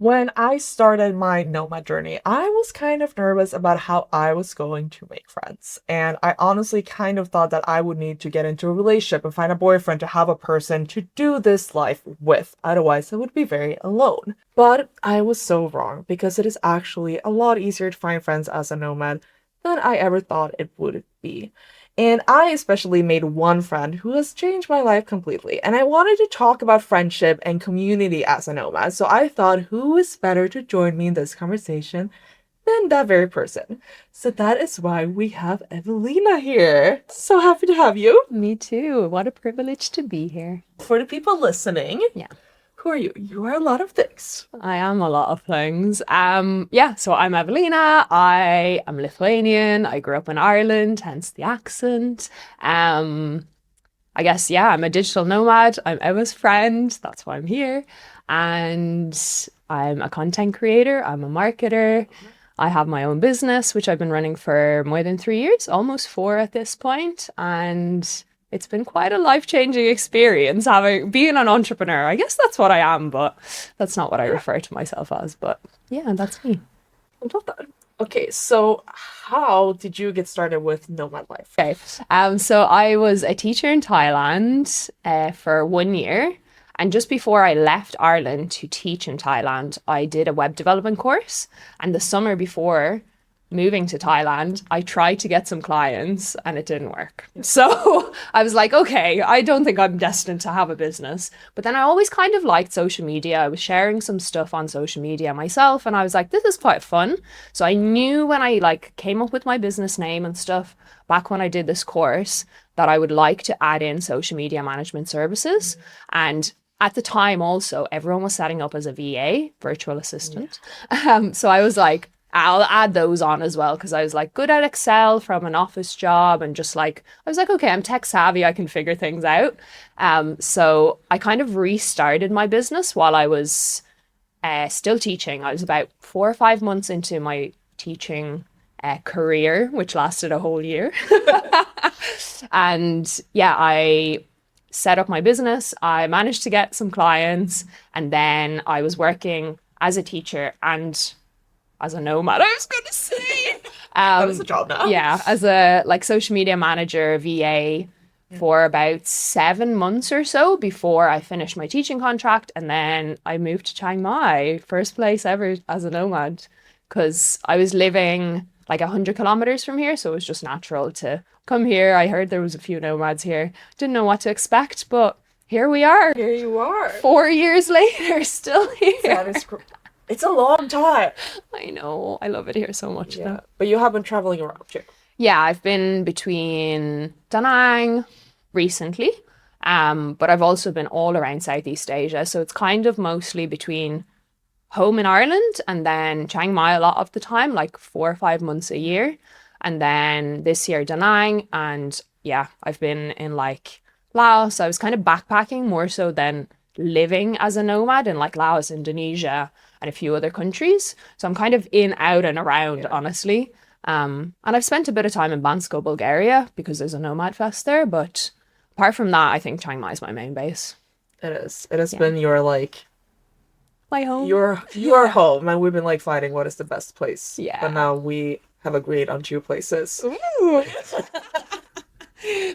When I started my nomad journey, I was kind of nervous about how I was going to make friends. And I honestly kind of thought that I would need to get into a relationship and find a boyfriend to have a person to do this life with. Otherwise, I would be very alone. But I was so wrong because it is actually a lot easier to find friends as a nomad than I ever thought it would be. And I especially made one friend who has changed my life completely. And I wanted to talk about friendship and community as a nomad. So I thought, who is better to join me in this conversation than that very person? So that is why we have Evelina here. So happy to have you. Me too. What a privilege to be here. For the people listening, Yeah, who are you? You are a lot of things. I am a lot of things. So I'm Evelina. I am Lithuanian. I grew up in Ireland, hence the accent. I guess, yeah, I'm a digital nomad. I'm Emma's friend. That's why I'm here. And I'm a content creator. I'm a marketer. I have my own business, which I've been running for more than 3 years, almost four at this point. And it's been quite a life-changing experience having being an entrepreneur. I guess that's what I am, but that's not what I refer to myself as. But yeah, that's me. I love that. Okay, so how did you get started with nomad life? Okay. So I was a teacher in Thailand for 1 year. And just before I left Ireland to teach in Thailand, I did a web development course. And the summer before moving to Thailand, I tried to get some clients and it didn't work. So I was like, okay, I don't think I'm destined to have a business. But then I always kind of liked social media. I was sharing some stuff on social media myself and I was like, this is quite fun. So I knew when I came up with my business name and stuff back when I did this course that I would like to add in social media management services. And at the time also, everyone was setting up as a VA, virtual assistant. So I was like, I'll add those on as well because I was like good at Excel from an office job and just I was like, okay, I'm tech savvy, I can figure things out. So I kind of restarted my business while I was still teaching. I was about 4 or 5 months into my teaching career, which lasted a whole year. And yeah, I set up my business. I managed to get some clients and then I was working as a teacher and as a nomad, I was going to say. That is a job now. Yeah, as a social media manager, VA for about 7 months or so before I finished my teaching contract. And then I moved to Chiang Mai, first place ever as a nomad, because I was living like 100 kilometers from here. So it was just natural to come here. I heard there was a few nomads here. Didn't know what to expect, but here we are. Here you are. 4 years later, still here. That is it's a long time. I know. I love it here so much. Yeah. Though. But you have been traveling around too. Yeah, I've been between Da Nang recently, but I've also been all around Southeast Asia. So it's kind of mostly between home in Ireland and then Chiang Mai a lot of the time, like 4 or 5 months a year. And then this year Da Nang. And yeah, I've been in Laos. I was kind of backpacking more so than living as a nomad in Laos, Indonesia, and a few other countries. So I'm kind of in, out, and around, honestly. And I've spent a bit of time in Bansko, Bulgaria, because there's a Nomad Fest there. But apart from that, I think Chiang Mai is my main base. It is. It has been your My home. your home, and we've been fighting what is the best place. Yeah. But now we have agreed on two places. Ooh.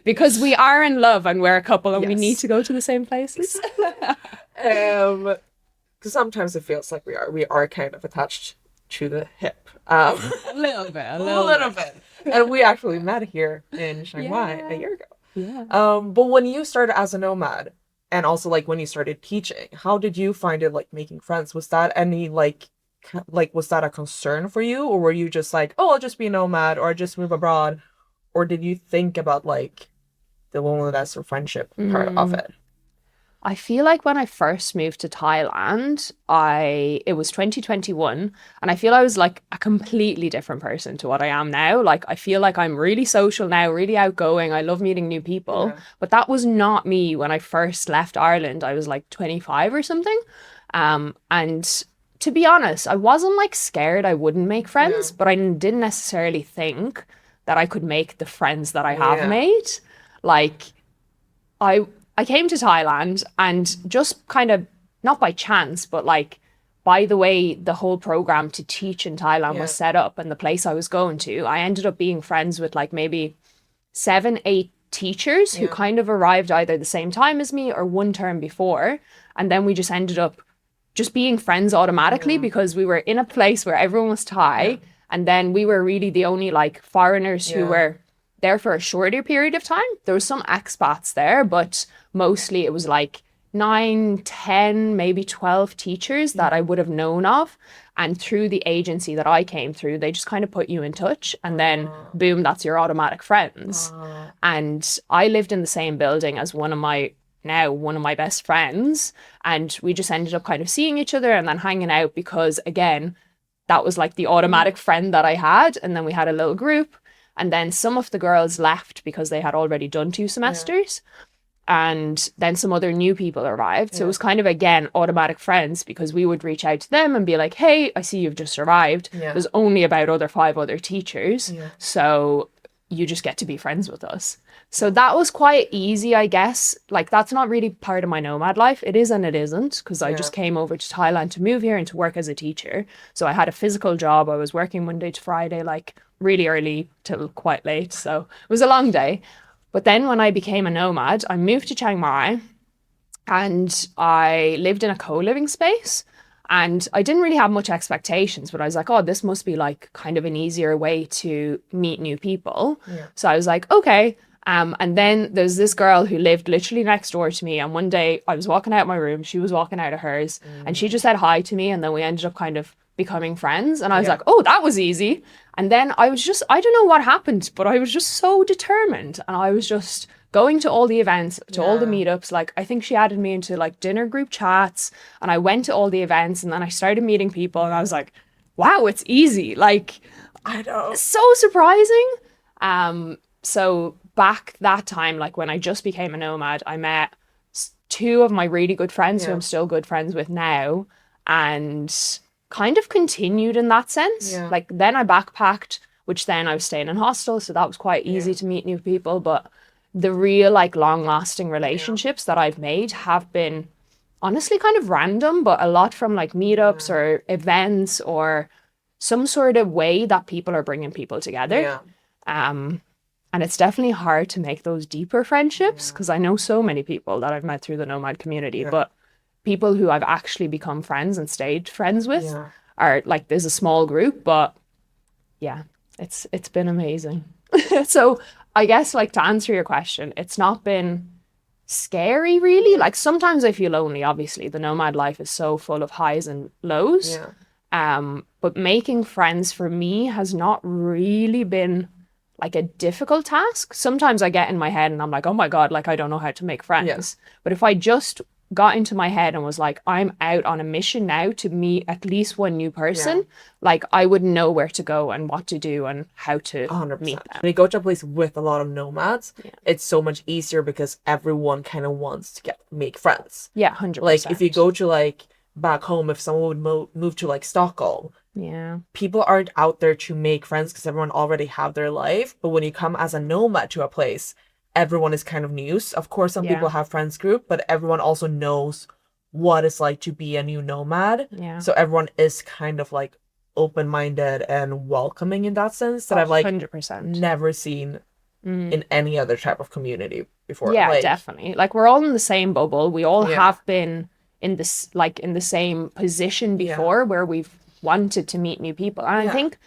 Because we are in love and we're a couple and we Yes. need to go to the same places. Because sometimes it feels like we are kind of attached to the hip. A little bit. A little bit. And we actually met here in Chiang Mai a year ago. Yeah. But when you started as a nomad, and also when you started teaching, how did you find it making friends? Was that any was that a concern for you, or were you just oh, I'll just be a nomad or I'll just move abroad, or did you think about the loneliness or friendship part of it? I feel like when I first moved to Thailand, it was 2021, and I feel I was a completely different person to what I am now. I feel like I'm really social now, really outgoing. I love meeting new people, Yeah. but that was not me when I first left Ireland. I was 25 or something. And to be honest, I wasn't scared I wouldn't make friends, Yeah. but I didn't necessarily think that I could make the friends that I have Yeah. made. I came to Thailand and just kind of, not by chance, but by the way the whole program to teach in Thailand was Yeah. set up and the place I was going to, I ended up being friends with like maybe 7, 8 teachers who Yeah. kind of arrived either the same time as me or one term before. And then we just ended up just being friends automatically Yeah. because we were in a place where everyone was Yeah. Thai. And then we were really the only like foreigners who Yeah. were there for a shorter period of time. There was some expats there, but mostly it was like 9, 10, maybe 12 teachers that I would have known of. And through the agency that I came through, they just kind of put you in touch. And then, boom, that's your automatic friends. And I lived in the same building as one of my best friends. And we just ended up kind of seeing each other and then hanging out because, again, that was like the automatic friend that I had. And then we had a little group. And then some of the girls left because they had already done 2 semesters. And then some other new people arrived. So it was kind of, again, automatic friends because we would reach out to them and be like, hey, I see you've just arrived. Yeah. There's only about 5 other teachers. Yeah. So you just get to be friends with us. So that was quite easy, I guess. Like, that's not really part of my nomad life. It is and it isn't because I just came over to Thailand to move here and to work as a teacher. So I had a physical job. I was working Monday to Friday, like really early till quite late. So it was a long day. But then when I became a nomad, I moved to Chiang Mai and I lived in a co-living space. And I didn't really have much expectations, but I was like, oh, this must be like kind of an easier way to meet new people. Yeah. So I was like, okay. And then there's this girl who lived literally next door to me. And one day I was walking out my room, she was walking out of hers, and she just said hi to me. And then we ended up kind of becoming friends. And I was like, oh, that was easy. And then I don't know what happened, but I was just so determined. And I was just going to all the events, to all the meetups. Like, I think she added me into like dinner group chats, and I went to all the events, and then I started meeting people, and I was like, wow, it's easy. Like, I know. so surprising. So back that time, like when I just became a nomad, I met 2 of my really good friends who I'm still good friends with now, and kind of continued in that sense. Yeah. Like, then I backpacked, which then I was staying in hostels, so that was quite easy to meet new people. But the real like long lasting relationships that I've made have been honestly kind of random, but a lot from like meetups or events or some sort of way that people are bringing people together. Yeah. And it's definitely hard to make those deeper friendships because I know so many people that I've met through the nomad community, but people who I've actually become friends and stayed friends with are like, there's a small group, but yeah, it's been amazing. So I guess, like, to answer your question, it's not been scary really. Like, sometimes I feel lonely. Obviously the nomad life is so full of highs and lows. But making friends for me has not really been like a difficult task. Sometimes I get in my head and I'm like, oh my God, like I don't know how to make friends. But if I just got into my head and was like, I'm out on a mission now to meet at least one new person, like I would know where to go and what to do and how to 100%. meet them. When you go to a place with a lot of nomads, it's so much easier because everyone kind of wants to make friends. Yeah, 100%. Like if you go to like back home, if someone would move to like Stockholm, people aren't out there to make friends because everyone already have their life. But when you come as a nomad to a place, everyone is kind of new. Of course, some people have friends group, but everyone also knows what it's like to be a new nomad. So everyone is kind of like open-minded and welcoming in that sense that I've like 100%. never seen in any other type of community before. Yeah, like, definitely. Like we're all in the same bubble. We all have been in this, like in the same position before where we've wanted to meet new people. And I think,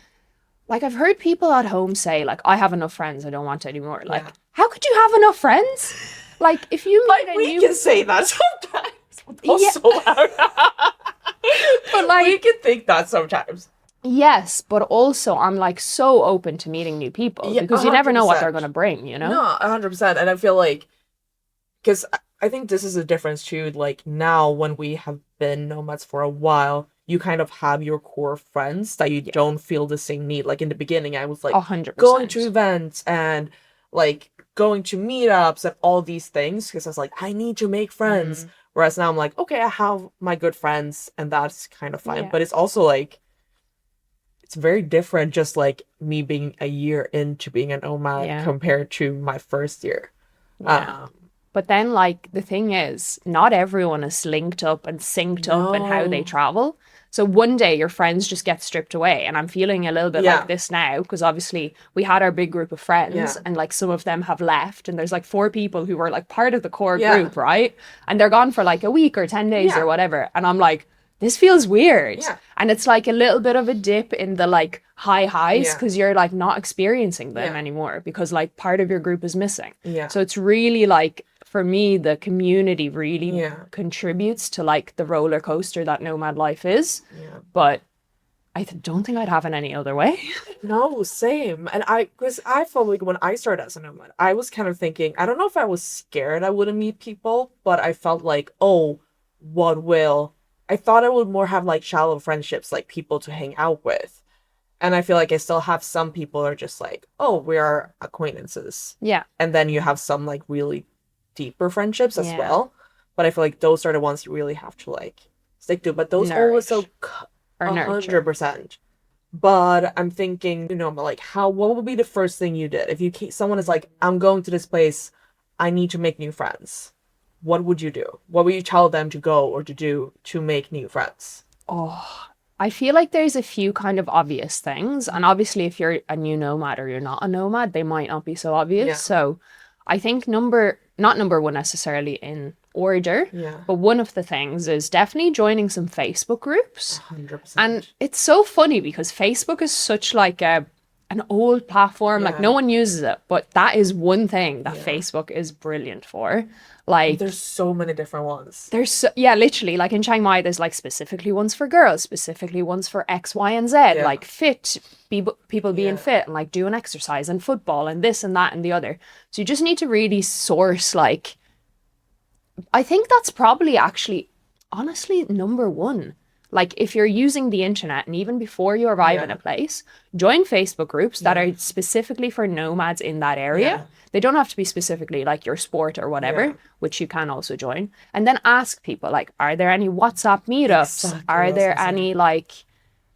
like, I've heard people at home say, like, I have enough friends, I don't want any more. Like, how could you have enough friends? Like, if you meet like we can say that sometimes. So loud. But like, we can think that sometimes. Yes, but also I'm like so open to meeting new people because you never know what they're going to bring, you know? No, 100%. And I feel like, because I think this is a difference too, like now when we have been nomads for a while, you kind of have your core friends that you don't feel the same need. Like in the beginning, I was like 100%. going to events and like going to meetups and all these things because I was like, I need to make friends. Whereas now I'm like, okay, I have my good friends and that's kind of fine. But it's also like, it's very different just like me being a year into being a nomad compared to my first year. But then, like, the thing is, not everyone is linked up and synced up in how they travel. So one day your friends just get stripped away. And I'm feeling a little bit Yeah. like this now because obviously we had our big group of friends Yeah. and like some of them have left. And there's like 4 people who were like part of the core Yeah. group, right? And they're gone for like a week or 10 days Yeah. or whatever. And I'm like, this feels weird. Yeah. And it's like a little bit of a dip in the like highs Yeah. because you're like not experiencing them Yeah. anymore because like part of your group is missing. Yeah. So it's really like, for me, the community really Yeah. contributes to like the roller coaster that nomad life is. Yeah. But I don't think I'd have it any other way. No, same. And because I felt like when I started as a nomad, I was kind of thinking, I don't know if I was scared I wouldn't meet people, but I felt like, oh, I thought I would more have like shallow friendships, like people to hang out with. And I feel like I still have some people who are just like, oh, we are acquaintances. Yeah. And then you have some like really deeper friendships as Yeah. well. But I feel like those are the ones you really have to like stick to. But those always so Or nurture. 100%. But I'm thinking, like what would be the first thing you did? If someone is like, I'm going to this place, I need to make new friends. What would you do? What would you tell them to go or to do to make new friends? Oh, I feel like there's a few kind of obvious things. And obviously, if you're a new nomad or you're not a nomad, they might not be so obvious. Yeah. So I think not number one necessarily in order, Yeah. but one of the things is definitely joining some Facebook groups. 100%. And it's so funny because Facebook is such like an old platform, like Yeah. no one uses it, but that is one thing that Yeah. Facebook is brilliant for. Like There's so many different ones. literally like in Chiang Mai, there's like specifically ones for girls, specifically ones for X, Y, and Z, Yeah. like people being Yeah. fit and like doing exercise and football and this and that and the other. So you just need to really source like, I think that's probably actually, honestly, number one. Like if you're using the internet and even before you arrive in Yeah. a place, join Facebook groups that Yeah. are specifically for nomads in that area. Yeah. They don't have to be specifically like your sport or whatever, Yeah. which you can also join. And then ask people like, are there any WhatsApp meetups? Exactly Are what I was there gonna say. any like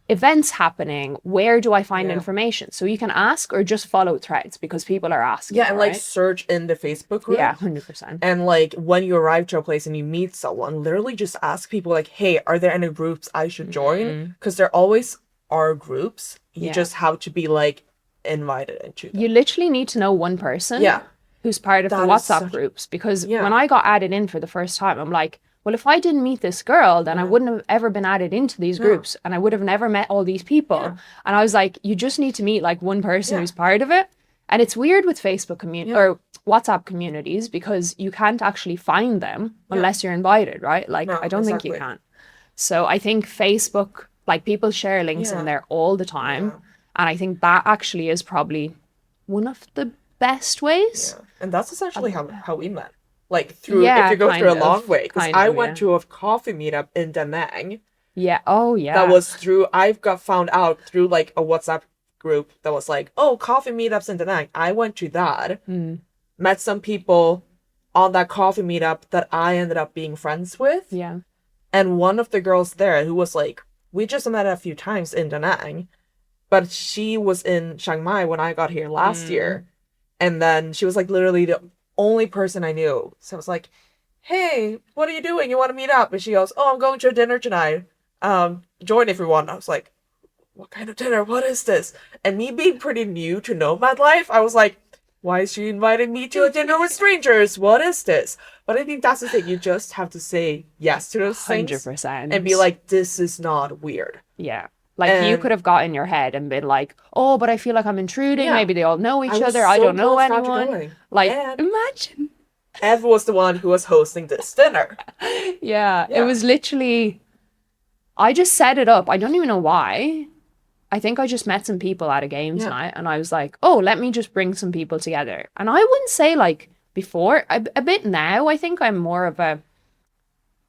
events happening? Where do I find Yeah. information? So you can ask or just follow threads because people are asking. Yeah, and like right? search in the Facebook group. Yeah, 100%. And like when you arrive to a place and you meet someone, literally just ask people like, hey, are there any groups I should join? Because there always are groups. You Yeah. just have to be like invited into them. You literally need to know one person Yeah. who's part of the That is WhatsApp such- groups because Yeah. when I got added in for the first time, I'm like, well, if I didn't meet this girl, then I wouldn't have ever been added into these groups and I would have never met all these people. Yeah. And I was like, you just need to meet like one person Yeah. who's part of it. And it's weird with Facebook community Yeah. or WhatsApp communities because you can't actually find them unless you're invited, right? Like, No, I don't think you exactly. can. So I think Facebook, like people share links Yeah. in there all the time. Yeah. And I think that actually is probably one of the best ways. Yeah. And that's essentially how we met. Like through Yeah, if you go kind through a of, long way. Because kind I of, went yeah. to a coffee meetup in Da Nang. Yeah. Oh, yeah. That was through found out through like a WhatsApp group that was like, oh, coffee meetups in Da Nang. I went to that, met some people on that coffee meetup that I ended up being friends with. Yeah. And one of the girls there who was like, we just met a few times in Da Nang, but she was in Chiang Mai when I got here last year. And then she was like literally the only person I knew. So I was like, hey, what are you doing? You want to meet up? And she goes, oh, I'm going to a dinner tonight. Join if you want. I was like, what kind of dinner? What is this? And me being pretty new to nomad life, I was like, why is she inviting me to a dinner with strangers? What is this? But I think that's the thing. You just have to say yes to those things 100%. and be like, this is not weird. Yeah. Like you And- could have got in your head and been like, oh, but I feel like I'm intruding. Yeah. Maybe they all know each I was other. I so don't know close not to anyone. going. Like, And- imagine. Ev was the one who was hosting this dinner. Yeah. It Yeah. was literally, I just set it up. I don't even know why. I think I just met some people at a games Yeah. night and I was like, oh, let me just bring some people together. And I wouldn't say like before, a bit now, I think I'm more of a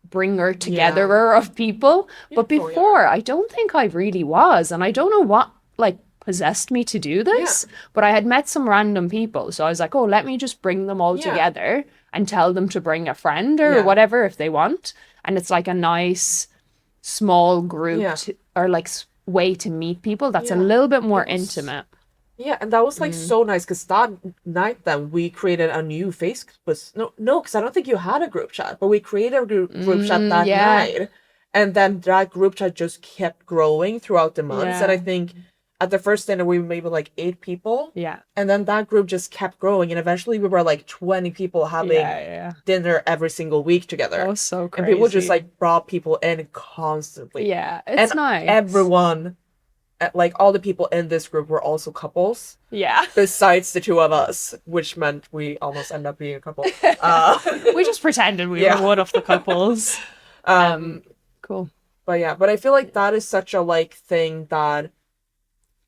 bringer togetherer of people. But Oh, yeah. before, I don't think I really was. And I don't know what like possessed me to do this, but I had met some random people. So I was like, oh, let me just bring them all Yeah. together and tell them to bring a friend or Yeah. whatever if they want. And it's like a nice small group Yeah. or like way to meet people that's a Yeah. little bit more It was- intimate. Yeah, and that was like so nice because that night then we created a new Facebook. No, because I don't think you had a group chat, but we created a group chat that yeah. night. And then that group chat just kept growing throughout the months. And I Yeah. think at the first dinner, we were maybe like 8 people. Yeah. And then that group just kept growing. And eventually we were like 20 people having Yeah. dinner every single week That together. was so And people just crazy. like brought people in constantly. Yeah, it's And nice. everyone, like all the people in this group were also couples, Yeah. besides the two of us, which meant we almost ended up being a couple. We just pretended we were Yeah. one of the couples. Um, Cool. but yeah, but I feel like that is such a like thing that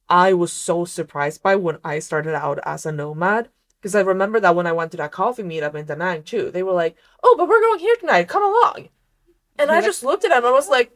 I was so surprised by when I started out as a nomad. Because I remember that when I went to that coffee meetup in Da Nang too, they were like, "Oh, but we're going here tonight. Come along." And I You're like, just looked at them and I was like,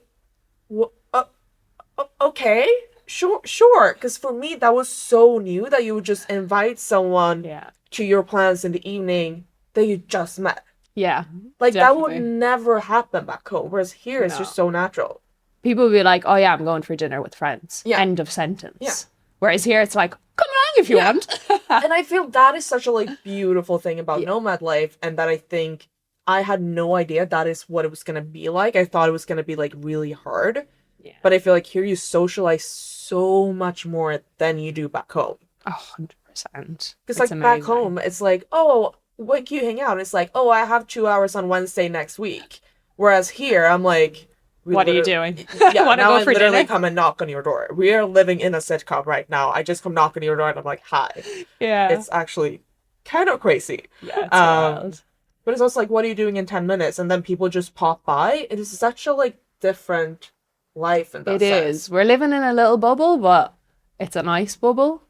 okay, sure." Because for me, that was so new that you would just invite someone yeah. to your plans in the evening that you just met. Yeah. Like that would Definitely. never happen back home. Whereas here, it's No. just so natural. People would be like, "Oh yeah, I'm going for dinner with friends." Yeah. End of sentence. Yeah. Whereas here it's like, "Come along if you Yeah. want." And I feel that is such a like beautiful thing about Yeah. nomad life, and that I think I had no idea that is what it was gonna be like. I thought it was gonna be like really hard, Yeah. but I feel like here you socialize so much more than you do back home. 100%. Because like back home, it's like, oh, when can you hang out? And it's like, oh, I have 2 hours on Wednesday next week. Whereas here, I'm like, What are you doing? Yeah, Want to now go I for literally dinner? come and knock on your door. We are living in a sitcom right now. I just come knock on your door and I'm like, hi. Yeah. It's actually kind of crazy. Yeah, it's Um, wild. But it's also like, what are you doing in 10 minutes? And then people just pop by. It is such a like different life in that It sense. is. We're living in a little bubble, but it's a nice bubble.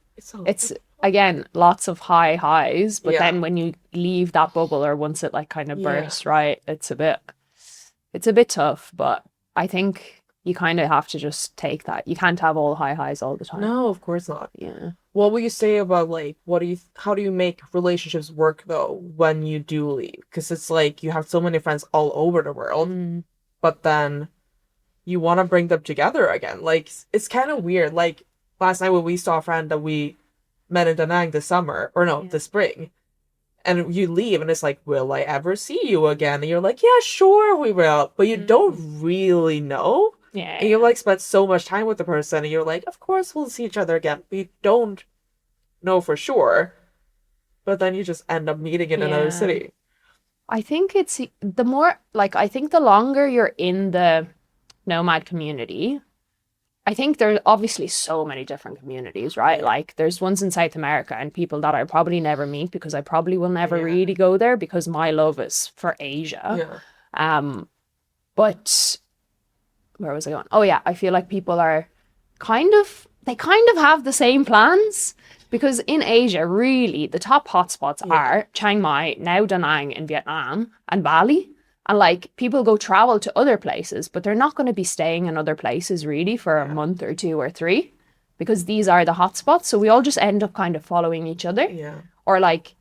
It's again lots of high highs, but Yeah. then when you leave that bubble or once it like kind of Yeah. bursts, right, it's a bit tough, but I think you kind of have to just take that. You can't have all high highs all the time. No, of course not. Yeah. What will you say about like how do you make relationships work though when you do leave? Because it's like you have so many friends all over the world, Mm. but then you want to bring them together again. Like it's kind of weird. Like last night when we saw a friend that we met in Da Nang this summer, or no, Yeah. this spring, and you leave and it's like, will I ever see you again? And you're like, yeah, sure we will, but you don't really know. Yeah. And you like spent so much time with the person and you're like, of course we'll see each other again. But you don't know for sure. But then you just end up meeting in another Yeah. city. I think it's the more like I think the longer you're in the nomad community, I think there's obviously so many different communities, right? Yeah. Like there's ones in South America and people that I probably never meet because I probably will never Yeah. really go there because my love is for Asia. Yeah. But where was I going? Oh yeah, I feel like people are they kind of have the same plans because in Asia, really, the top hotspots Yeah. are Chiang Mai, now Da Nang in Vietnam, and Bali. And like people go travel to other places, but they're not going to be staying in other places really for a month or 2 or 3 because these are the hotspots. So we all just end up kind of following each other Yeah. or like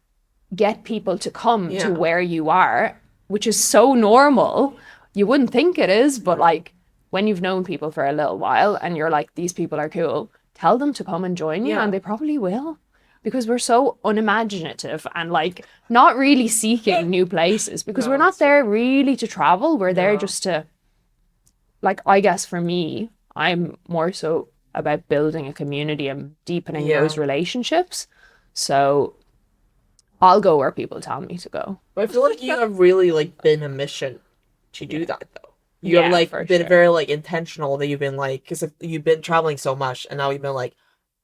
get people to come Yeah. to where you are, which is so normal. You wouldn't think it is, but like when you've known people for a little while and you're like, these people are cool, tell them to come and join you Yeah. and they probably will. Because we're so unimaginative and like not really seeking new places because No, we're not it's true. there really to travel. We're there No. just to, like, I guess for me, I'm more so about building a community and deepening Yeah. those relationships. So I'll go where people tell me to go. But I feel like you have really like been a mission to do that though. You Yeah, have like for been sure. very like intentional that you've been like, because if you've been traveling so much and now you've been like,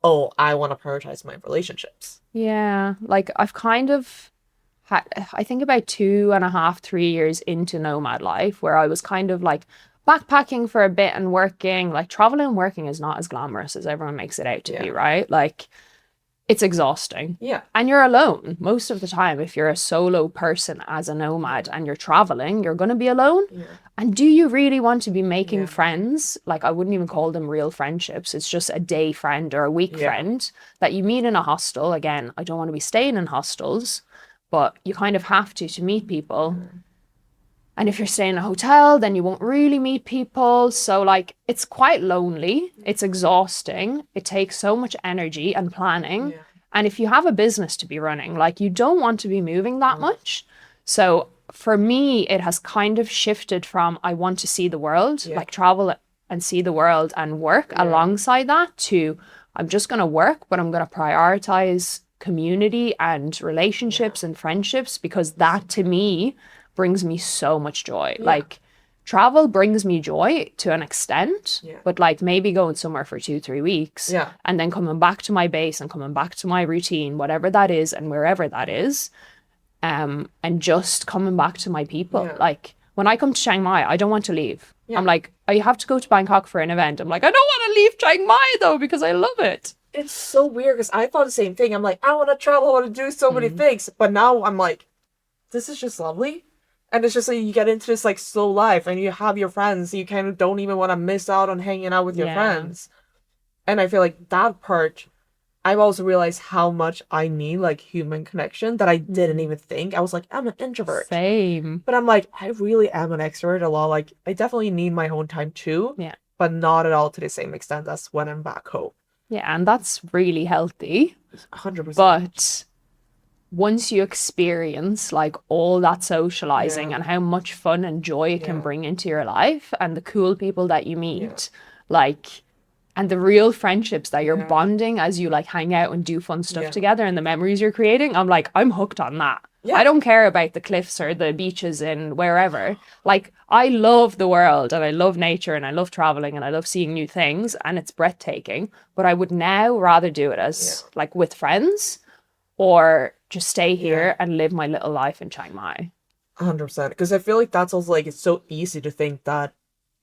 oh, I want to prioritize my relationships. Yeah, like I've kind of had, I think about 2.5, 3 years into nomad life where I was kind of like backpacking for a bit and working. Like traveling and working is not as glamorous as everyone makes it out to be, Yeah. right? Like it's exhausting. Yeah. And you're alone most of the time. If you're a solo person as a nomad and you're traveling, you're going to be alone. Yeah. And do you really want to be making Yeah. friends? Like, I wouldn't even call them real friendships. It's just a day friend or a week Yeah. friend that you meet in a hostel. Again, I don't want to be staying in hostels, but you kind of have to meet people. And if you're staying in a hotel, then you won't really meet people. So, like, it's quite lonely. It's exhausting. It takes so much energy and planning. Yeah. And if you have a business to be running, like, you don't want to be moving that much. So, for me, it has kind of shifted from I want to see the world, Yeah. like travel and see the world and work Yeah. alongside that, to I'm just going to work, but I'm going to prioritize community and relationships and friendships, because that to me brings me so much joy. Yeah. Like travel brings me joy to an extent, Yeah. but like maybe going somewhere for 2, 3 weeks Yeah. and then coming back to my base and coming back to my routine, whatever that is and wherever that is, and just coming back to my people. Yeah. Like when I come to Chiang Mai, I don't want to leave. Yeah. I'm like, I have to go to Bangkok for an event. I'm like, I don't want to leave Chiang Mai though, because I love it. It's so weird because I thought the same thing. I'm like, I want to travel, I want to do so many things. But now I'm like, this is just lovely. And it's just like you get into this like slow life and you have your friends. You kind of don't even want to miss out on hanging out with your Yeah. friends. And I feel like that part, I've also realized how much I need like human connection that I didn't even think. I was like, I'm an introvert. Same. But I'm like, I really am an extrovert a lot. Like, I definitely need my own time too. Yeah. But not at all to the same extent as when I'm back home. Yeah, and that's really healthy. 100%. But once you experience like all that socializing Yeah. and how much fun and joy it can Yeah. bring into your life, and the cool people that you meet, like, and the real friendships that you're Yeah. bonding as you like hang out and do fun stuff Yeah. together, and the memories you're creating, I'm like, I'm hooked on that. Yeah. I don't care about the cliffs or the beaches in wherever. Like, I love the world and I love nature and I love traveling and I love seeing new things and it's breathtaking. But I would now rather do it as like with friends, or just stay here and live my little life in Chiang Mai. 100%. Because I feel like that's also like, it's so easy to think that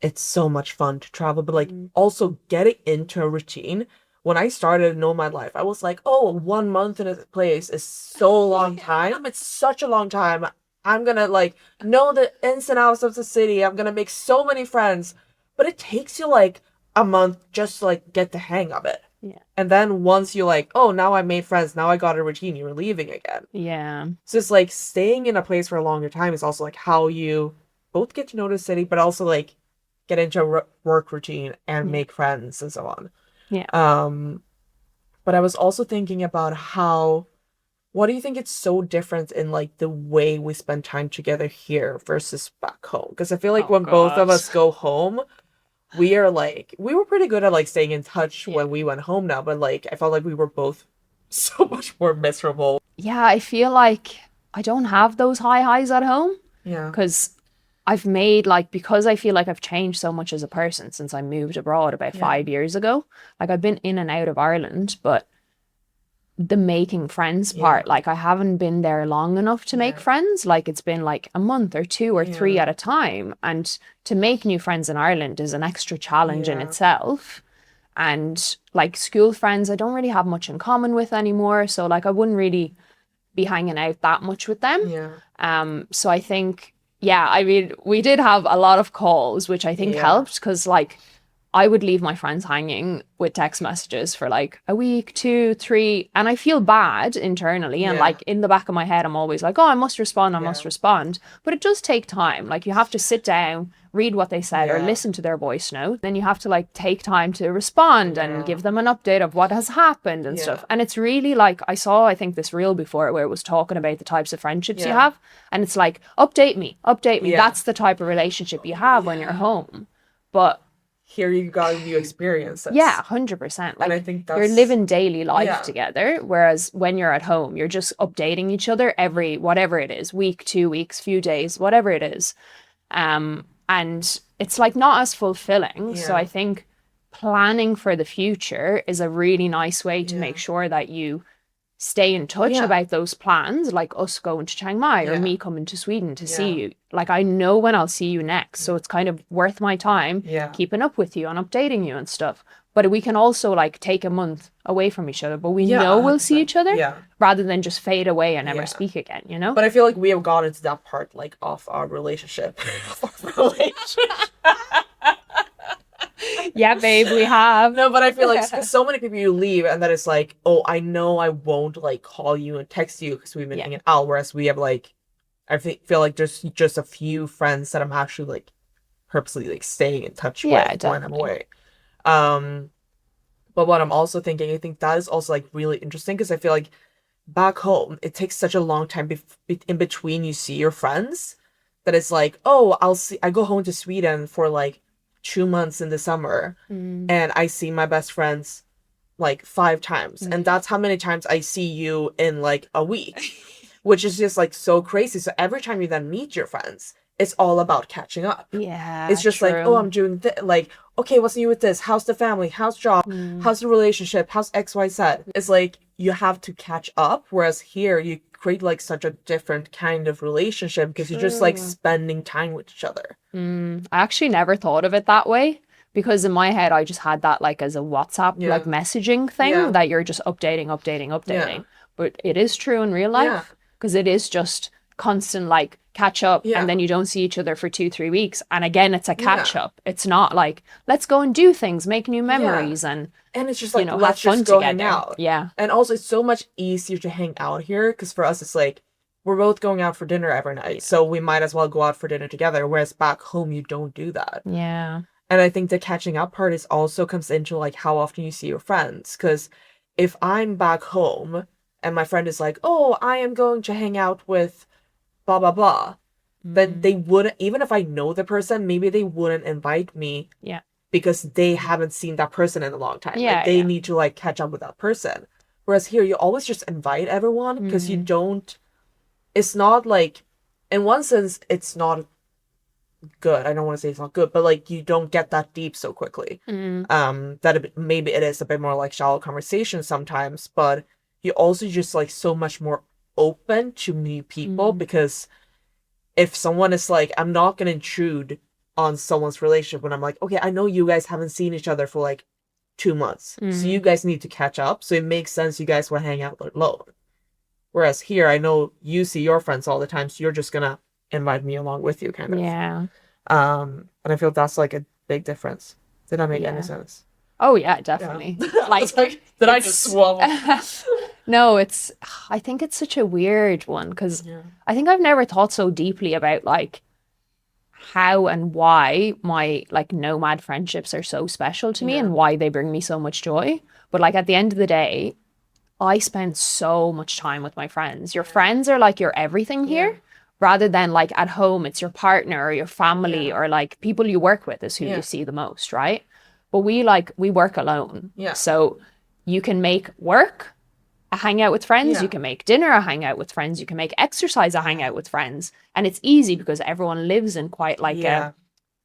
it's so much fun to travel, but like also getting into a routine. When I started Nomad life, I was like, oh, 1 month in a place is so long time. It's such a long time. I'm gonna like know the ins and outs of the city. I'm gonna make so many friends. But it takes you like a month just to like get the hang of it. Yeah. And then once you're like, oh, now I made friends, now I got a routine, you're leaving again. Yeah. So it's like staying in a place for a longer time is also like how you both get to know the city, but also like get into a work routine and make friends and so on. Yeah. But I was also thinking about what do you think it's so different in like the way we spend time together here versus back home? Because I feel like when both of God. us go home, we were pretty good at like staying in touch when we went home now, but like I felt like we were both so much more miserable. Yeah, I feel like I don't have those high highs at home, Yeah. because I've made like, because I feel like I've changed so much as a person since I moved abroad about 5 years ago. Like I've been in and out of Ireland, but the making friends part, like I haven't been there long enough to make friends. Like it's been like a month or 2 or 3 at a time. And to make new friends in Ireland is an extra challenge in itself. And like school friends, I don't really have much in common with anymore. So like I wouldn't really be hanging out that much with them. Yeah. So I think, I mean, we did have a lot of calls, which I think helped, because like I would leave my friends hanging with text messages for like a week, 2, 3, and I feel bad internally. And like in the back of my head, I'm always like, oh, I must respond, I must respond. But it does take time. Like you have to sit down, read what they said or listen to their voice note. Then you have to like take time to respond and give them an update of what has happened and stuff. And it's really like, I think this reel before where it was talking about the types of friendships you have. And it's like, update me. That's the type of relationship you have when you're home. But here you got new experiences. Yeah, 100%. Like, and I think you're living daily life together, whereas when you're at home, you're just updating each other every, whatever it is, week, 2 weeks, few days, whatever it is. And it's like not as fulfilling. So I think planning for the future is a really nice way to make sure that you stay in touch about those plans, like us going to Chiang Mai or me coming to Sweden to see you. Like I know when I'll see you next, so it's kind of worth my time keeping up with you and updating you and stuff. But we can also like take a month away from each other, but we know we'll see each other rather than just fade away and never speak again, you know? But I feel like we have gone into that part like of our relationship. Yeah, babe, we have. No, but I feel like so many people you leave and then it's like, oh, I know I won't like call you and text you because we've been hanging out. Whereas we have like, feel like there's just a few friends that I'm actually like purposely like staying in touch with when I'm away. But what I'm also thinking, I think that is also like really interesting because I feel like back home, it takes such a long time in between you see your friends. that it's like, oh, I go home to Sweden for like 2 months in the summer, Mm. and I see my best friends like 5 times, and that's how many times I see you in like a week, which is just like so crazy. So every time you then meet your friends, it's all about catching up. Yeah, It's just like, oh, true. I'm doing this. Like, okay, what's new with this? How's the family? How's job? Mm. How's the relationship? How's XYZ? It's like you have to catch up. Whereas here, you create like such a different kind of relationship because you're just like True. spending time with each other. I actually never thought of it that way because in my head I just had that like as a WhatsApp like Yeah. messaging thing Yeah. that you're just updating, updating, Yeah. updating. But it is true in real Yeah. life because it is just constant like catch up and Yeah. then you don't see each other for 2, 3 weeks. And again, it's a catch Yeah. up. It's not like let's go and do things, make new Yeah. memories and And it's just you like, know, have let's just fun go hang together. out. Yeah. And also, it's so much easier to hang out here because for us, it's like we're both going out for dinner every night. So we might as well go out for dinner together. Whereas back home, you don't do that. Yeah. And I think the catching up part is also comes into like how often you see your friends. Because if I'm back home and my friend is like, oh, I am going to hang out with blah, blah, blah, but they wouldn't, even if I know the person, maybe they wouldn't invite me Yeah. because they haven't seen that person in a long time. Like Yeah, they yeah. need to like catch up with that person. Whereas here, you always just invite everyone because you don't, it's not like, in one sense, it's not good. I don't want to say it's not good, but like you don't get that deep so quickly. That maybe it is a bit more like shallow conversation sometimes, but you also just like so much more open to new people because if someone is like, I'm not gonna intrude on someone's relationship when I'm like, okay, I know you guys haven't seen each other for like 2 months, so you guys need to catch up. So it makes sense you guys will hang out alone. Whereas here, I know you see your friends all the time, so you're just gonna invite me along with you, kind of. Yeah. And I feel that's like a big difference. Did that make any Yeah. sense? Oh yeah, Yeah. definitely. It's like, did I just swallow? No, it's I think it's such a weird one because Yeah. I think I've never thought so deeply about like how and why my like nomad friendships are so special to me Yeah. and why they bring me so much joy. But like at the end of the day, I spend so much time with my friends. Your friends are like your everything here, rather than like at home, it's your partner or your family Yeah. or like people you work with is who Yeah. you see the most, right? But we work alone. Yeah. So you can make work a hangout with friends, Yeah. you can make dinner a hangout with friends, you can make exercise a hangout with friends. And it's easy because everyone lives in quite like Yeah. a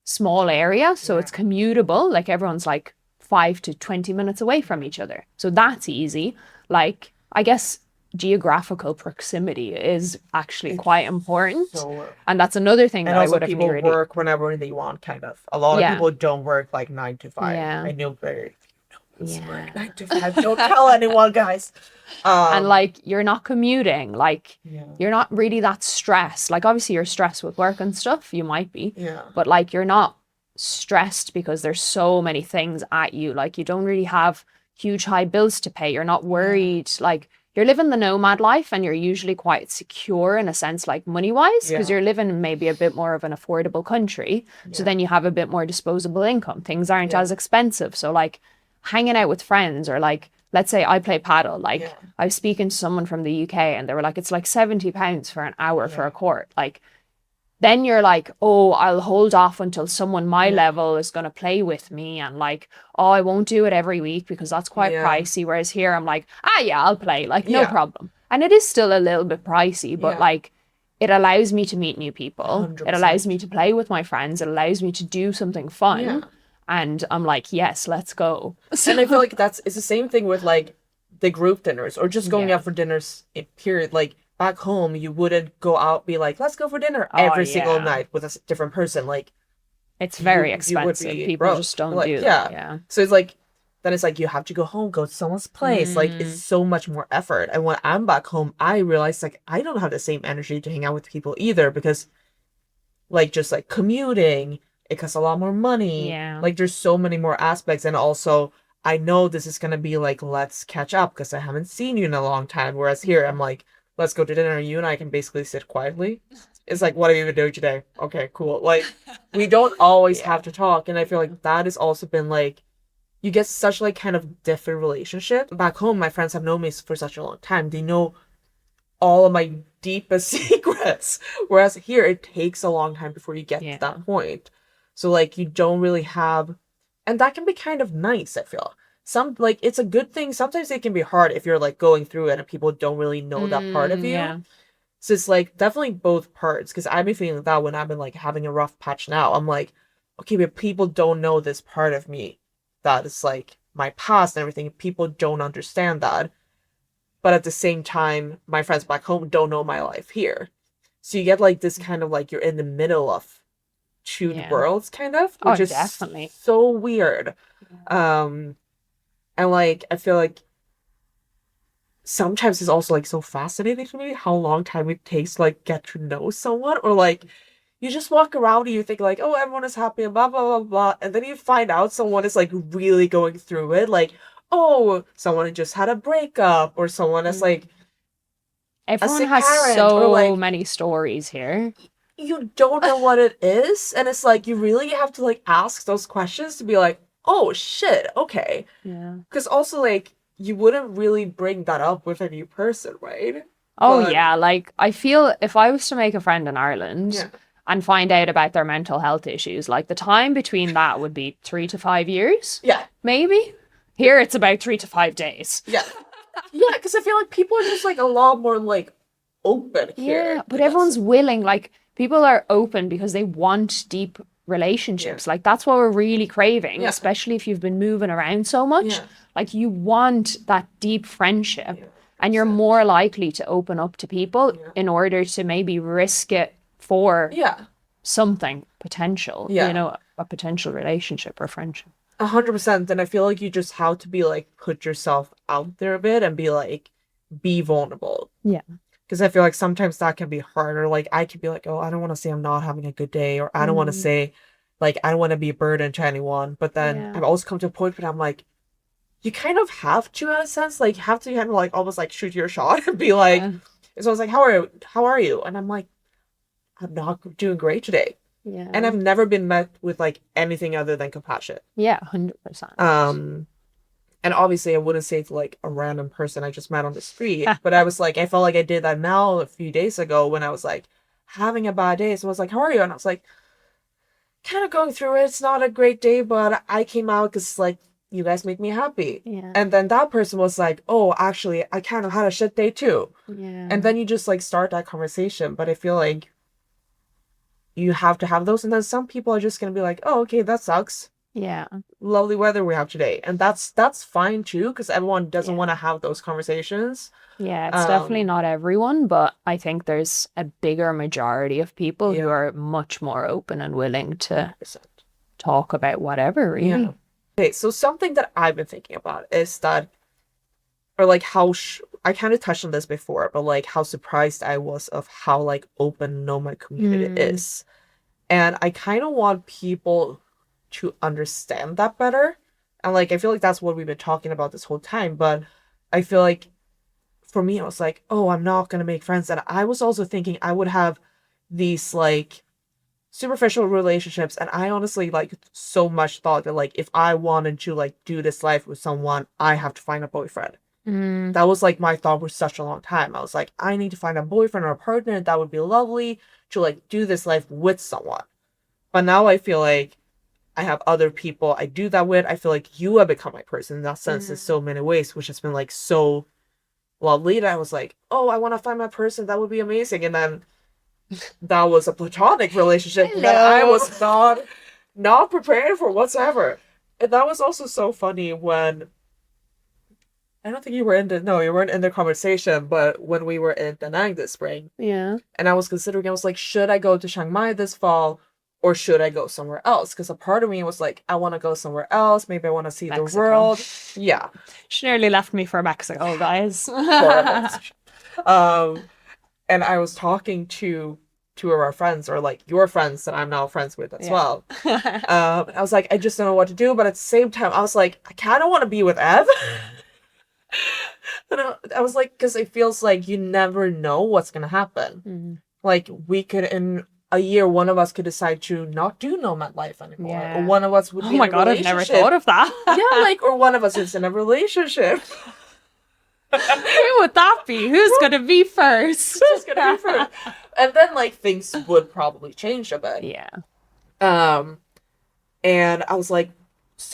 small area. So Yeah. it's commutable. Like everyone's like 5 to 20 minutes away from each other. So that's easy. Like, I guess geographical proximity is actually quite important. So, And that's another thing and that I also would have people nearly. work whenever they want, kind of. A lot of Yeah. people don't work like 9 to 5. Yeah. I know very few Yeah. work 9 to 5. Don't tell anyone, guys. And like, you're not commuting. Like, Yeah. you're not really that stressed. Like, obviously, you're stressed with work and stuff. You might be. Yeah. But like, you're not stressed because there's so many things at you. Like, you don't really have huge high bills to pay. You're not worried. Like, you're living the nomad life and you're usually quite secure in a sense, like money wise, because Yeah. you're living in maybe a bit more of an affordable country. So Yeah. then you have a bit more disposable income. Things aren't Yeah. as expensive. So like hanging out with friends or like, let's say I play paddle, like Yeah. I was speaking to someone from the UK and they were like, it's like £70 for an hour for Yeah. a court. Like, then you're like, oh, I'll hold off until someone my level is going to play with me. And like, oh, I won't do it every week because that's quite Yeah. pricey. Whereas here, I'm like, yeah, I'll play. Like, no Yeah. problem. And it is still a little bit pricey, but Yeah. like, it allows me to meet new people. 100%. It allows me to play with my friends. It allows me to do something fun. Yeah. And I'm like, yes, let's go. And I feel like it's the same thing with like the group dinners or just going Yeah. out for dinners in period. Like back home, you wouldn't go out, be like, let's go for dinner Oh, every single yeah. night with a different person. Like, It's very you would expensive. be People broke. just don't Like, do yeah. that. Yeah. So it's like, then it's like you have to go home, go to someone's place. Like it's so much more effort. And when I'm back home, I realize like I don't have the same energy to hang out with people either because like just like commuting, it costs a lot more money. Yeah. Like there's so many more aspects. And also I know this is gonna be like, let's catch up because I haven't seen you in a long time. Whereas here I'm like, let's go to dinner. You and I can basically sit quietly. It's like, what are you been doing today? Okay, cool. Like we don't always have to talk. And I feel like that has also been like, you get such like kind of different relationship. Back home, my friends have known me for such a long time. They know all of my deepest secrets. Whereas here, it takes a long time before you get to Yeah. that point. So like you don't really have, and that can be kind of nice, I feel. Some like it's a good thing. Sometimes it can be hard if you're like going through it and people don't really know that part of you. Yeah. So it's like definitely both parts. Because I've been feeling that when I've been like having a rough patch now. I'm like, okay, but people don't know this part of me. That is like my past and everything. People don't understand that. But at the same time, my friends back home don't know my life here. So you get like this kind of like you're in the middle of two Yeah. worlds, kind of, Oh, which is definitely. so weird. Um, and like I feel like sometimes it's also like so fascinating to me how long time it takes to like get to know someone, or like you just walk around and you think like, oh, everyone is happy and blah blah blah blah, and then you find out someone is like really going through it, like, oh, someone just had a breakup, or someone is Mm. like a Everyone sick has parent, or so like many stories here. you don't know what it is, and it's like you really have to like ask those questions to be like, oh shit, okay. Yeah. Because also like you wouldn't really bring that up with a new person, right? Oh, But yeah. Like, I feel if I was to make a friend in Ireland yeah, and find out about their mental health issues, like the time between that would be 3 to 5 years, yeah, maybe. Here it's about 3 to 5 days. yeah, yeah. Because I feel like people are just like a lot more like open here Yeah, but in that everyone's sense. willing. Like, people are open because they want deep Yeah, relationships. Like, that's what we're really craving, yeah, especially if you've been moving around so much. yeah, Like, you want that deep friendship, yeah, and you're 100%. more likely to open up to people Yeah, in order to maybe risk it for yeah, something potential, yeah. a potential relationship or friendship. 100%. And I feel like you just have to be like put yourself out there a bit and be like be vulnerable. Yeah. Because I feel like sometimes that can be harder. Like I could be like, oh, I don't want to say I'm not having a good day, or I don't want to Mm, say like I don't want to be a burden to anyone. But then yeah. I've also come to a point where I'm like, you kind of have to in a sense, like have to kind of like almost like shoot your shot and be like, Yeah. so I was like, how are you? How are you? And I'm like, I'm not doing great today. And Yeah. I've never been met with like anything other than compassion. Yeah, 100%. Um, and obviously I wouldn't say to like a random person I just met on the street, but I was like, I felt like I did that now a few days ago when I was like having a bad day. So I was like, how are you? And I was like, kind of going through it. It's not a great day, but I came out because like you guys make me happy. Yeah. And then that person was like, oh, actually, I kind of had a shit day too. And Yeah. then you just like start that conversation. But I feel like you have to have those. And then some people are just going to be like, oh, okay, that sucks. Yeah. Lovely weather we have today. And that's fine too, because everyone doesn't want Yeah. to have those conversations. Yeah, it's definitely Um, not everyone, but I think there's a bigger majority of people who yeah, are much more open and willing to 100%. talk about whatever, Yeah. really. Okay, so something that I've been thinking about is that, or like how I kind of touched on this before, but like how surprised I was of how like open Nomad community Mm, is. And I kind of want people to understand that better. And like I feel like that's what we've been talking about this whole time, but I feel like for me, I was like, oh, I'm not gonna make friends. And I was also thinking I would have these like superficial relationships. And I honestly like so much thought that like if I wanted to like do this life with someone, I have to find a boyfriend. mm, That was like my thought for such a long time. I was like, I need to find a boyfriend or a partner. That would be lovely to like do this life with someone. But now I feel like I have other people I do that with. I feel like you have become my person in that sense in mm. so many ways, which has been like so lovely that I was like, oh, I want to find my person. That would be amazing. And then that was a platonic relationship that I Hello. was not prepared for whatsoever. And that was also so funny when I don't think you were in the no, you weren't in the conversation, but when we were in Da Nang this spring, Yeah. and I was considering, I was like, should I go to Chiang Mai this fall or should I go somewhere else? Because a part of me was like, I want to go somewhere else. Maybe I want to see the Mexico. world. Yeah, She nearly left me for Mexico, guys. horrible decision. Um, and I was talking to two of our friends, or like your friends that I'm now friends with as Yeah. well. I was like, I just don't know what to do, but at the same time, I was like, I kind of want to be with Ev. And I was like, because it feels like you never know what's gonna happen. Mm, Like we could in a year, one of us could decide to not do nomad life anymore, or yeah. one of us would Oh be in my a God, I've never relationship. thought of Yeah, that. like or one of us is in a relationship. Who would that be? Who's gonna be first? Who's gonna be first? And then like things would probably change a bit. Yeah. Um, and I was like,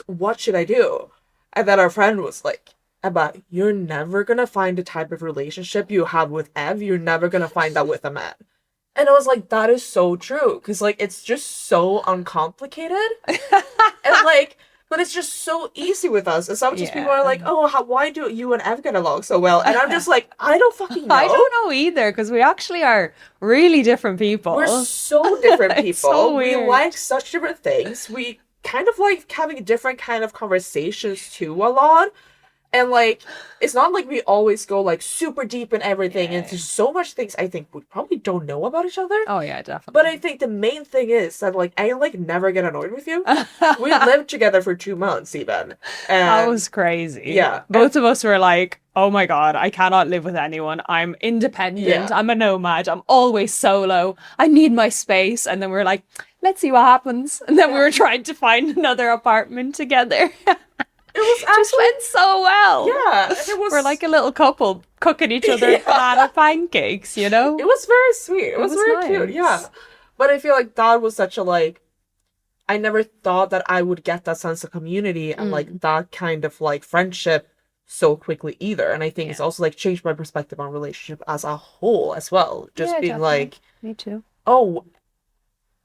what should I do? And then our friend was like, Emma, you're never gonna find the type of relationship you have with Ev. You're never gonna find that with a man. And I was like, that is so true. Because, like, it's just so uncomplicated. And, like, but it's just so easy with us. And sometimes Yeah. people are like, oh, why do you and Ev get along so well? And I'm just like, I don't fucking know. I don't know either, because we actually are really different people. We're so different people. It's so We weird. like such different things. We kind of like having different kind of conversations too a lot. And, like, it's not like we always go, like, super deep in everything. Yeah. And there's so much things I think we probably don't know about each other. Oh, yeah, definitely. But I think the main thing is that, like, I, like, never get annoyed with you. We lived together for 2 months, even. And That was crazy. Yeah. Both of us were like, oh my God, I cannot live with anyone. I'm independent. Yeah. I'm a nomad. I'm always solo. I need my space. And then we were like, let's see what happens. And then we were trying to find another apartment together. it was Just actually... went so well. Yeah. And it was... We're like a little couple cooking each other banana pancakes, you know? It was very sweet. It was very nice. cute, yeah. But I feel like that was such a, like... I never thought that I would get that sense of community and, like, that kind of, like, friendship so quickly either. And I think it's also, like, changed my perspective on relationship as a whole as well. Just being definitely. like, Me too. oh,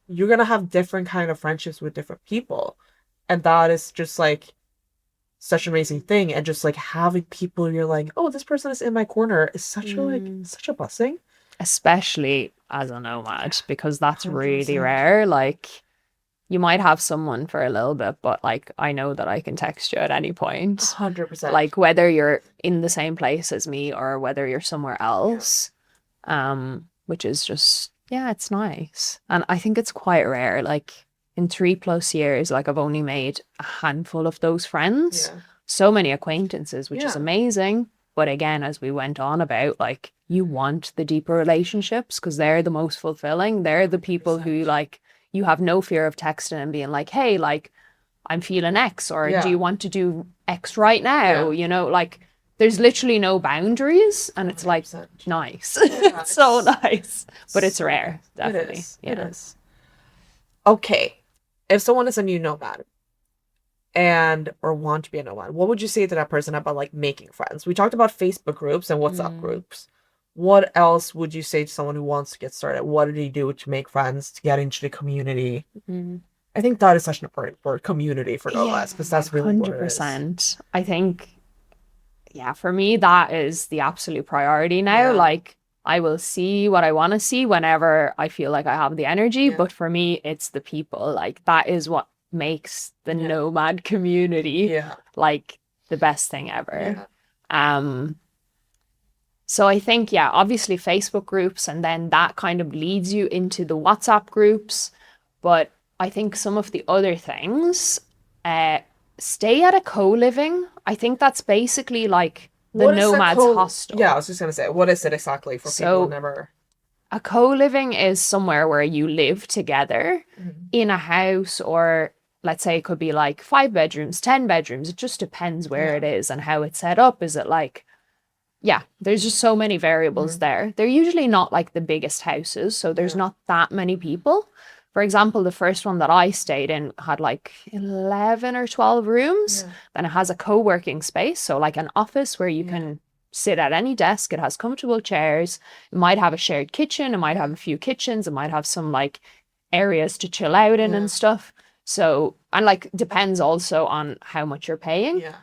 you're gonna have different kind of friendships with different people. And that is just, like, such an amazing thing. And just, like, having people you're like, oh, this person is in my corner is such a, like, such a blessing. Especially as a nomad, because that's really 100%. rare. Like, you might have someone for a little bit, but, like, I know that I can text you at any point. 100%. Like, whether you're in the same place as me or whether you're somewhere else, which is just, yeah, it's nice. And I think it's quite rare. Like, in 3+ years, like, I've only made a handful of those friends. Yeah. So many acquaintances, which is Yeah. amazing. But again, as we went on about, like, you want the deeper relationships because they're the most fulfilling. They're the people who, like, you have no fear of texting and being like, hey, like, I'm feeling X, or Yeah. do you want to do X right now? Yeah. You know, like, there's literally no boundaries, and it's like 100%. nice. Yeah, It's so it's- nice, but it's rare, definitely. It is. Yeah. It is. Okay. If someone is a new nomad and or want to be a nomad, what would you say to that person about, like, making friends? We talked about Facebook groups and WhatsApp groups. What else would you say to someone who wants to get started? What do they do to make friends, to get into the community? I think that is such an important word, community, for nomads, because that's really what it is. 100%. I think, yeah, for me, that is the absolute priority now. Yeah. Like, I will see what I want to see whenever I feel like I have the energy. Yeah. But for me, it's the people. Like, that is what makes the Yeah. nomad community Yeah. like the best thing ever. Yeah. So I think, yeah, obviously Facebook groups, and then that kind of leads you into the WhatsApp groups. But I think some of the other things, stay at a co-living. I think that's basically like the What is a Nomad's hostel. Yeah, I was just going to say, what is it exactly for people who never... A co-living is somewhere where you live together in a house, or let's say it could be like 5 bedrooms, 10 bedrooms. It just depends where it is and how it's set up. Is it like, yeah, there's just so many variables there. They're usually not like the biggest houses, so there's not that many people. For example, the first one that I stayed in had like 11 or 12 rooms. Then it has a co-working space, so like an office where you can sit at any desk. It has comfortable chairs. It might have a shared kitchen. It might have a few kitchens. It might have some like areas to chill out in and stuff. So, and like depends also on how much you're paying. Yeah.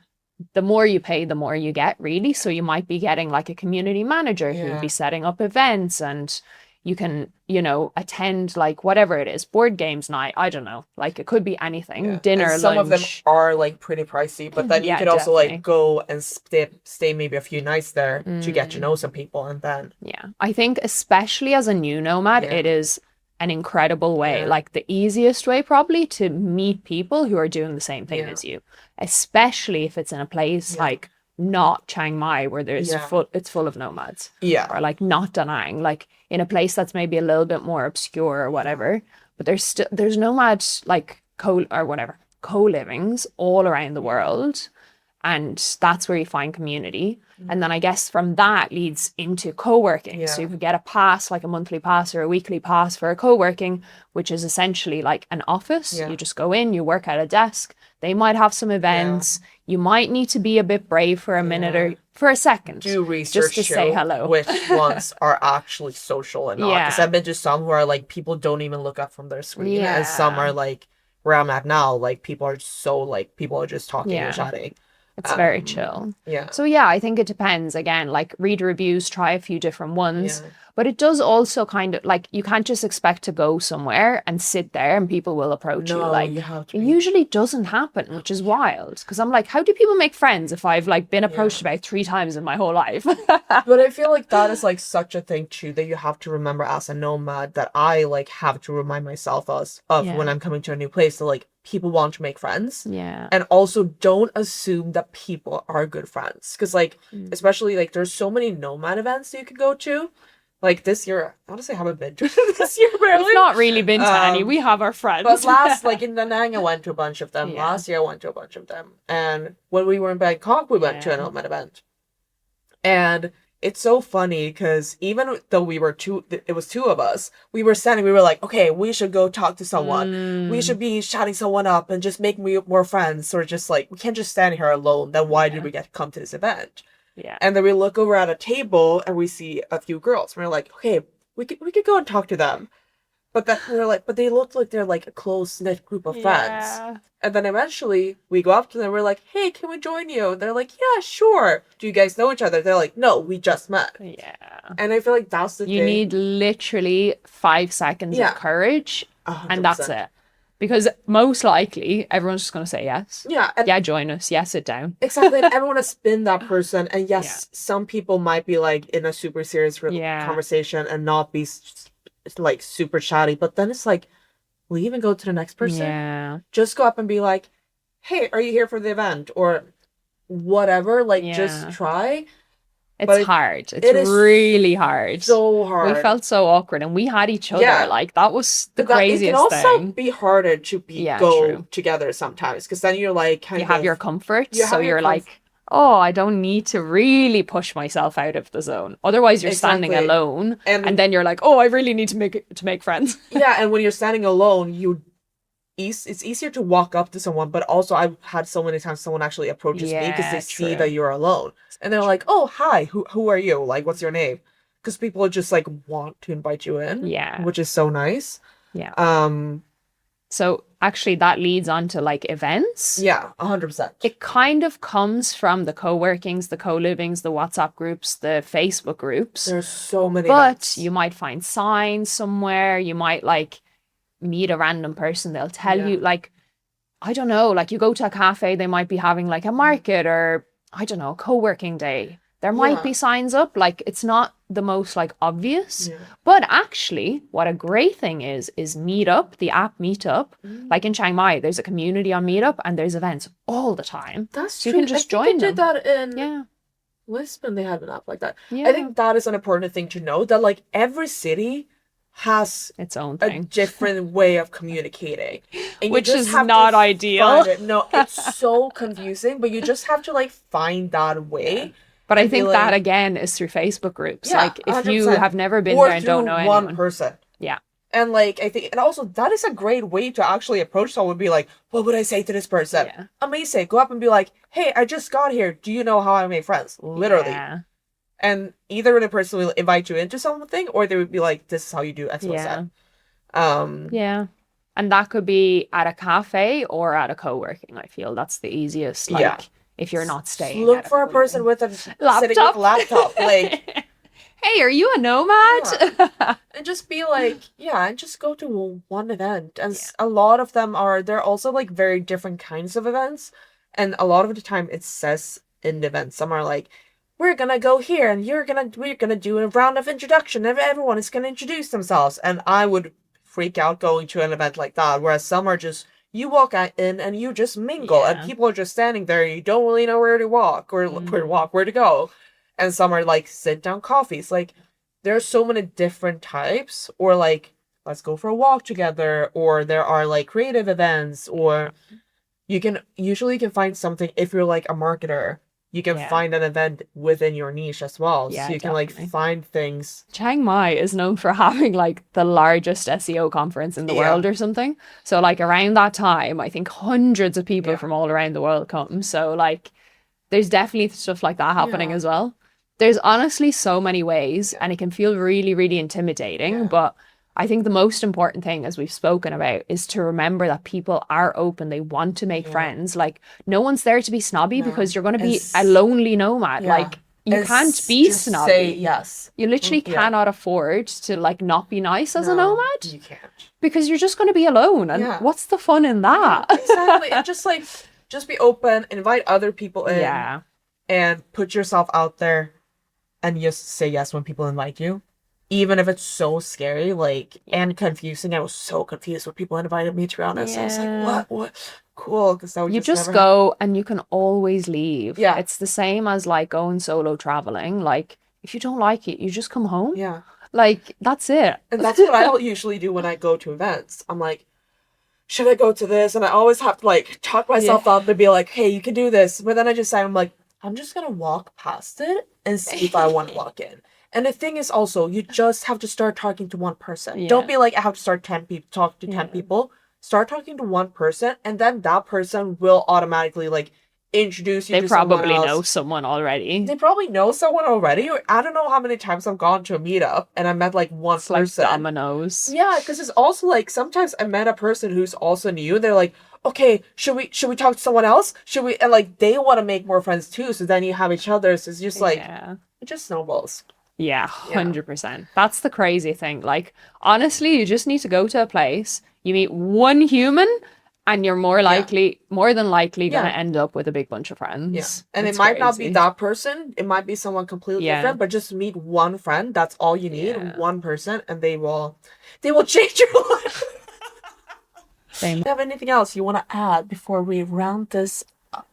The more you pay, the more you get, really. So you might be getting like a community manager who'd be setting up events, and you can, you know, attend like whatever it is, board games night. I don't know. Like it could be anything. Dinner, And some lunch. of them are like pretty pricey, but then you Yeah, could also definitely. like go and stay maybe a few nights there to get to know some people, and then Yeah. I think especially as a new nomad, it is an incredible way, Yeah. like the easiest way probably to meet people who are doing the same thing as you, especially if it's in a place like not Chiang Mai where there's it's full of nomads, or like not Da Nang, like in a place that's maybe a little bit more obscure or whatever, but there's nomads like co-livings all around the world. And that's where you find community. And then I guess from that leads into co-working. So Yeah. you could get a pass, like a monthly pass or a weekly pass for a co-working, which is essentially like an office. Yeah. You just go in, you work at a desk. They might have some Yeah. events. You might need to be a bit brave for a minute Yeah. or for a second Do just to research say too, hello. which ones are actually social and not. Because Yeah. I've been to some who are like people don't even look up from their screen, and some Yeah. are like where I'm at now, like people are so like people are just talking and Yeah. chatting. It's very chill. Yeah. So yeah, I think it depends. Again, like read reviews, try a few different ones. Yeah. But it does also kind of like you can't just expect to go somewhere and sit there and people will approach you. No, you Like have to it be. usually doesn't happen, which is wild. Because I'm like, how do people make friends if I've like been Yeah. approached about 3 times in my whole life? But I feel like that is like such a thing too that you have to remember as a nomad that I like have to remind myself of when Yeah. I'm coming to a new place that like people want to make friends. Yeah. And also don't assume that people are good friends. Cause like Mm. especially like there's so many nomad events that you can go to. Like this year, honestly I haven't been to this year barely. We've not really been to any. Um We have our friends. but last like in Da Nang I went to a bunch of them. Yeah. Last year I went to a bunch of them. And when we were in Bangkok we went to a Yeah. nomad event. And it's so funny because even though we were two, it was two of us, we were standing, we were like, okay, we should go talk to someone. We should be chatting someone up and just make more friends. Or just like, we can't just stand here alone. Then why did we get to come to this event? Yeah. And then we look over at a table and we see a few girls. We're like, okay, we could go and talk to them. But then we're like, but they look like they're like a close knit group of friends. Yeah. And then eventually we go up to them, we're like, hey, can we join you? They're like, yeah, sure. Do you guys know each other? They're like, no, we just met. Yeah. And I feel like that's the You thing. need literally 5 seconds Yeah. of courage, and that's 100%. it. Because most likely everyone's just going to say yes. Yeah, and Yeah, join us. Yeah, sit down. exactly. And everyone has been that person. And yes, Yeah. some people might be like in a super serious Yeah. conversation and not be like super chatty. But then it's like, will you even go to the next person? Yeah. Just go up and be like, hey, are you here for the event? Or whatever. Like, just Yeah. try. It's But hard. It's it is really hard. So hard. We felt so awkward and we had each other. Yeah. Like that was the But that, it craziest can also thing. be harder to Yeah, go true. together sometimes because then you're like kind You of have your comfort, you so have your you're like, oh, I don't need to really push myself out of the zone. Otherwise, you're standing Exactly. alone, And- and then you're like, oh, I really need to make friends. yeah, and when you're standing alone, it's easier to walk up to someone, but also I've had so many times someone actually approaches me because Yeah, they see true. that you're alone. And they're like, "Oh, hi. Who are you? Like, what's your name?" Because people just like want to invite you in. Yeah. Which is so nice. Yeah. Um, So actually, that leads on to like events. yeah, 100%. It kind of comes from the co-workings, the co-livings, the WhatsApp groups, the Facebook groups. There's so many But events. you might find signs somewhere. You might like meet a random person. They'll tell Yeah. you like, I don't know, like you go to a cafe, they might be having like a market or I don't know, a co-working day. There might Yeah. be signs up. Like it's not the most like obvious. Yeah. But actually, what a great thing is Meetup, the app Meetup. Mm. Like in Chiang Mai, there's a community on Meetup and there's events all the time. That's So you true. can just I think join they did them. that in Yeah. Lisbon. They had an app like that. Yeah. I think that is an important thing to know that like every city has Its own a thing. different way of communicating. And you Which just is have to not ideal. find it. No, it's so confusing, but you just have to like find that way. But I and be think like- that again is through Facebook groups. Yeah, Like if you 100%. have never been Or there and don't know through one anyone. person. Yeah. And like I think and also that is a great way to actually approach someone and be like, what would I say to this person? Yeah. Amazing. Go up and be like, hey, I just got here. Do you know how I make friends? Literally. Yeah. And either the person will invite you into something or they would be like, this is how you do X, Y, Z. Yeah. Um Yeah. And that could be at a cafe or at a co-working, I feel. That's the easiest. Like Yeah. if you're not staying. look at for a person co-working. with a sitting with Laptop. a laptop. Like Hey, are you a nomad? and just be like, yeah, and just go to one event. And a lot of them they're also like very different kinds of events. And a lot of the time it says in the event, some are like, we're gonna go here and we're gonna do a round of introduction. Everyone is gonna introduce themselves. And I would freak out going to an event like that. Whereas some are just, you walk in and you just mingle and Yeah. people are just standing there. You don't really know where to walk or where to go. And some are like sit down coffees. Like there's so many different types, or like let's go for a walk together, or there are like creative events, or You can usually can find something if you're like a marketer. You can Yeah. find an event within your niche as well. So Yeah, you can like definitely. find things. Chiang Mai is known for having like the largest SEO conference in the Yeah. world or something. So like around that time, I think hundreds of people Yeah. from all around the world come. So like there's definitely stuff like that happening Yeah. as well. There's honestly so many ways Yeah. and it can feel really, really intimidating, Yeah. but I think the most important thing, as we've spoken about, is to remember that people are open. They want to make Yeah. friends. Like, no one's there to be snobby No. because you're going to be a As lonely nomad. yeah. Like, you can't As be just say snobby. yes. You literally Yeah. cannot afford to like not be nice as a No, nomad you can't. because you're just going to be alone. And Yeah. what's the fun in Yeah, that? exactly. And just like just be open, invite other people in, Yeah. and put yourself out there and just say yes when people invite you. Even if it's so scary, like and confusing. I was so confused when people invited me, to be honest. I was like, Yeah. what? What? Cool, because that would You just just never happen. go and you can always leave. Yeah. It's the same as like going solo traveling. Like, if you don't like it, you just come home. Yeah. Like, that's it. And that's what I usually do when I go to events. I'm like, should I go to this? And I always have to like talk Yeah. myself up and be like, hey, you can do this. But then I just say, I'm like, I'm just gonna walk past it and see if I want to walk in. And the thing is also, you just have to start talking to one person. Don't Yeah. be like, I have to start 10 people, talk to 10 Yeah. people. Start talking to one person, and then that person will automatically like introduce you They to someone probably know else. someone already. They probably know someone already, or I don't know how many times I've gone to a meetup and I met like one It's like person. dominoes. Yeah, because it's also like sometimes I met a person who's also new. They're like, okay, should we talk to someone else? Should we? And like they want to make more friends too. So then you have each other. So it's just like Yeah. it just snowballs. Yeah, Yeah. 100%. That's the crazy thing. Like, honestly, you just need to go to a place, you meet one human, and you're Yeah. more than likely gonna Yeah. end up with a big bunch of Yeah. friends. And it It's might not be crazy. that person. It might be someone completely Yeah. different. But just meet one friend. That's all you need. Yeah. One person, and they will change your life. Same. Do you have anything else you want to add before we round this up?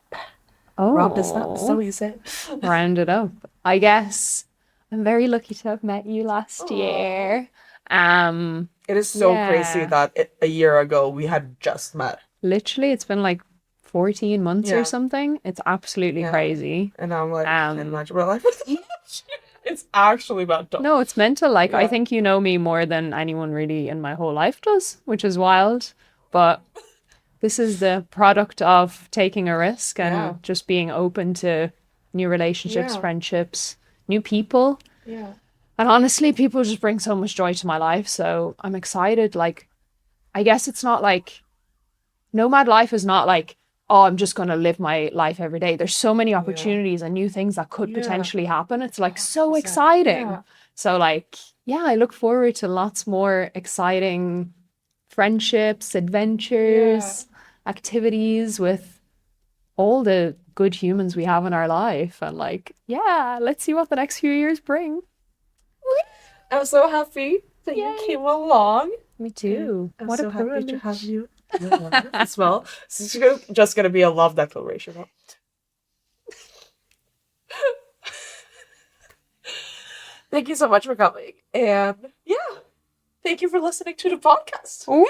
Round this up. Is that Oh, what you said? round it up. I guess I'm very lucky to have met you last Aw. year. It is so crazy Yeah. that a year ago we had just met. Literally, it's been like 14 months or Yeah, something. It's absolutely yeah. crazy. And I'm like, I can't Um, imagine my life without you. It's actually mental. No, it's mental. Like, I Yeah, think you know me more than anyone really in my whole life does, which is wild. But this is the product of taking a risk yeah, and just being open to new relationships, yeah, friendships, new people. yeah, And honestly, people just bring so much joy to my life. So I'm excited. Like, I guess it's not like nomad life is not like, oh, I'm just going to live my life every day. There's so many yeah, opportunities and new things that could yeah. potentially happen. It's like so 100%. exciting. Yeah, So, like, yeah, I look forward to lots more exciting friendships, yeah, adventures, activities with all the good humans we have in our life. And, like, yeah, let's see what the next few years bring. I'm so happy that you Yay. came along. Me And too. I'm What a so happy to have privilege. you in my life as well. This is just gonna be a love declaration. Huh? Thank you so much for coming. And yeah, thank you for listening to the podcast. Ooh.